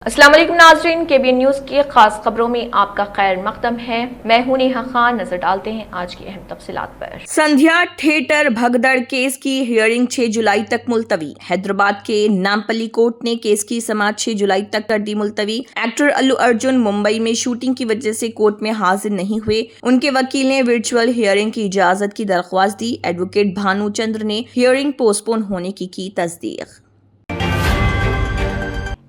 السلام علیکم ناظرین، KBN نیوز کی خاص خبروں میں آپ کا خیر مقدم ہے۔ میں ہوں نیہا خان۔ نظر ڈالتے ہیں آج کی اہم تفصیلات پر۔ سندھیا تھیٹر بھگدڑ کیس کی ہیئرنگ 6 جولائی تک ملتوی۔ حیدرآباد کے نامپلی کورٹ نے کیس کی سماعت 6 جولائی تک کر دی ملتوی۔ ایکٹر الو ارجن ممبئی میں شوٹنگ کی وجہ سے کورٹ میں حاضر نہیں ہوئے۔ ان کے وکیل نے ورچوئل ہیئرنگ کی اجازت کی درخواست دی۔ ایڈوکیٹ بھانو چندر نے ہیئرنگ پوسٹ پون ہونے کی تصدیق۔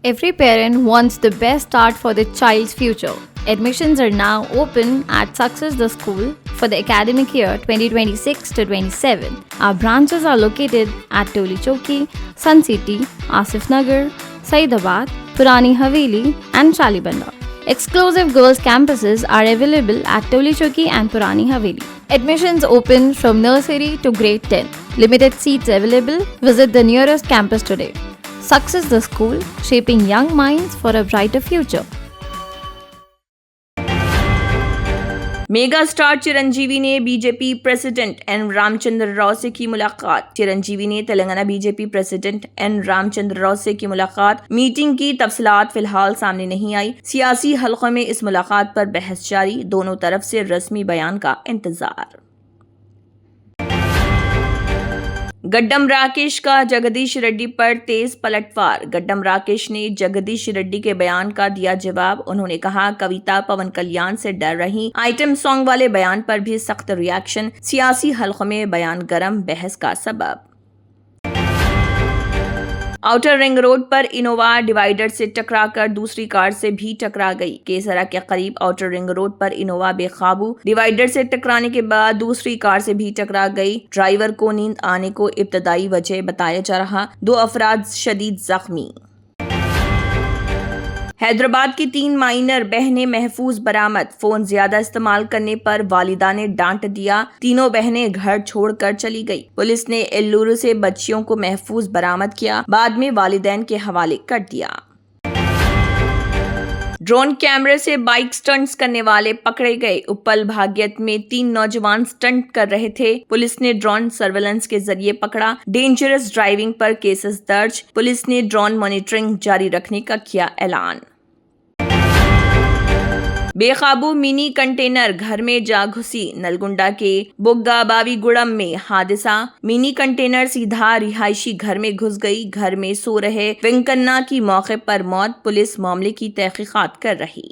Every parent wants the best start for their child's future. Admissions are now open at Success the School for the academic year 2026 to 27. Our branches are located at Toli Chowki, Sun City, Asif Nagar, Saidabad, Purani Haveli and Shalibanda. Exclusive girls campuses are available at Toli Chowki and Purani Haveli. Admissions open from nursery to grade 10. Limited seats available. Visit the nearest campus today. Success the School, shaping young minds for a brighter future. Mega star Chiranjeevi نے B J پی president N Ram Chandra Rao سے کی ملاقات۔ چرنجیوی نے Telangana B J پی president N Ram Chandra Rao سے کی ملاقات۔ Meeting کی تفصیلات فی الحال سامنے نہیں آئی۔ سیاسی حلقوں میں اس ملاقات پر بحث جاری، دونوں طرف سے رسمی بیان کا انتظار۔ گڈم راکیش کا جگدیش ریڈی پر تیز پلٹ وار۔ گڈم راکیش نے جگدیش ریڈی کے بیان کا دیا جواب۔ انہوں نے کہا کویتا پون کلیان سے ڈر رہی، آئٹم سانگ والے بیان پر بھی سخت ریاکشن۔ سیاسی حلقوں میں بیان گرم، بحث کا سبب۔ آؤٹر رنگ روڈ پر انووا ڈیوائیڈر سے ٹکرا کر دوسری کار سے بھی ٹکرا گئی۔ کیسرا کے قریب آؤٹر رنگ روڈ پر انووا بے قابو ڈیوائیڈر سے ٹکرانے کے بعد دوسری کار سے بھی ٹکرا گئی۔ ڈرائیور کو نیند آنے کو ابتدائی وجہ بتایا جا رہا، 2 افراد شدید زخمی۔ حیدرآباد کی 3 مائنر بہنیں محفوظ برآمد۔ فون زیادہ استعمال کرنے پر والدہ نے ڈانٹ دیا، تینوں بہنیں گھر چھوڑ کر چلی گئی۔ پولیس نے ایلورو سے بچیوں کو محفوظ برآمد کیا، بعد میں والدین کے حوالے کر دیا۔ ڈرون کیمرے سے بائیک سٹنٹس کرنے والے پکڑے گئے۔ اپل بھاگیت میں 3 نوجوان سٹنٹ کر رہے تھے، پولیس نے ڈرون سرویلنس کے ذریعے پکڑا۔ ڈینجرس ڈرائیونگ پر کیسز درج، پولیس نے ڈرون مانیٹرنگ جاری رکھنے کا کیا اعلان۔ بے قابو منی کنٹینر گھر میں جا گھسی۔ نلگنڈا کے بگا باوی گڑم میں حادثہ، منی کنٹینر سیدھا رہائشی گھر میں گھس گئی۔ گھر میں سو رہے وینکنا کی موقع پر موت، پولیس معاملے کی تحقیقات کر رہی۔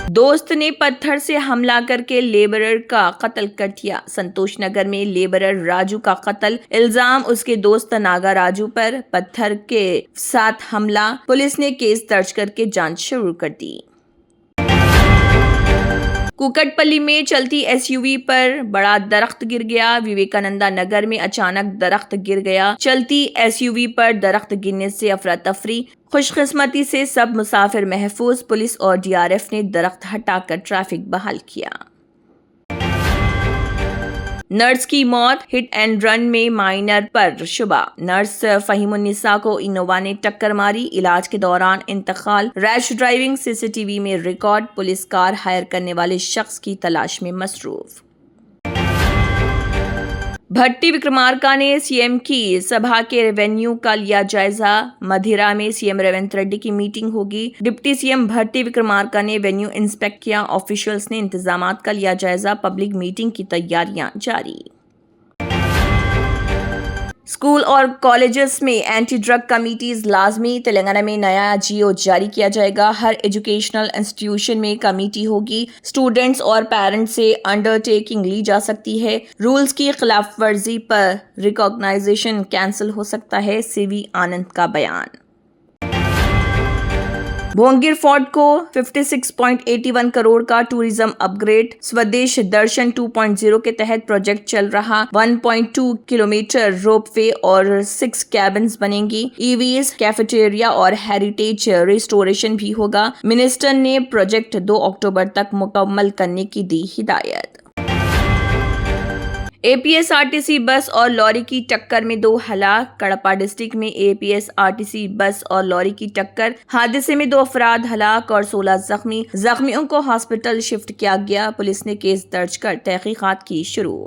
دوست نے پتھر سے حملہ کر کے لیبرر کا قتل کر دیا۔ سنتوش نگر میں لیبرر راجو کا قتل، الزام اس کے دوست ناگا راجو پر، پتھر کے ساتھ حملہ۔ پولیس نے کیس درج کر کے جانچ شروع کر دی۔ کوکٹ پلی میں چلتی SUV پر بڑا درخت گر گیا۔ وویکانندا نگر میں اچانک درخت گر گیا۔ چلتی SUV پر درخت گرنے سے افراتفری، خوش قسمتی سے سب مسافر محفوظ۔ پولیس اور DRF نے درخت ہٹا کر ٹریفک بحال کیا۔ نرس کی موت، ہٹ اینڈ رن میں مائنر پر شبہ۔ نرس فہیم النساء کو انووا نے ٹکر ماری، علاج کے دوران انتقال۔ ریش ڈرائیونگ CCTV میں ریکارڈ، پولیس کار ہائر کرنے والے شخص کی تلاش میں مصروف۔ بھٹی وکرمارکا نے CM کی سبھا کے ریونیو کا لیا جائزہ۔ مدھیرا میں CM ریونت ریڈی کی میٹنگ ہوگی۔ ڈپٹی CM بھٹی وکرمارکا نے وینیو انسپیکٹ کیا۔ آفیشلز نے انتظامات کا لیا جائزہ۔ پبلک میٹنگ کی تیاریاں جاری۔ اسکول اور کالجز میں اینٹی ڈرگ کمیٹیز لازمی۔ تلنگانہ میں نیا GO جاری کیا جائے گا۔ ہر ایجوکیشنل انسٹیٹیوشن میں کمیٹی ہوگی۔ اسٹوڈنٹس اور پیرنٹس سے انڈر ٹیکنگ لی جا سکتی ہے۔ رولز کی خلاف ورزی پر ریکگنائزیشن کینسل ہو سکتا ہے، CV آنند کا بیان۔ بھونگیر فورٹ کو 56.81 کروڑ کا ٹورزم اپ گریڈ۔ سودیش درشن 2.0 کے تحت پروجیکٹ چل رہا۔ 1.2 کلومیٹر روپ وے اور 6 کیبنز بنیں گی۔ EVs، کیفیٹیریا اور ہیریٹیج ریسٹوریشن بھی ہوگا۔ منسٹر نے پروجیکٹ 2 اکتوبر تک مکمل کرنے کی دی ہدایت۔ APSRTC بس اور لوری کی ٹکر میں 2 ہلاک۔ کڑپا ڈسٹرکٹ میں APSRTC بس اور لوری کی ٹکر، حادثے میں 2 افراد ہلاک اور 16 زخمی۔ زخمیوں کو ہاسپٹل شفٹ کیا گیا۔ پولیس نے کیس درج کر تحقیقات کی شروع۔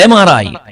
MRI,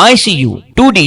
ICU, 2D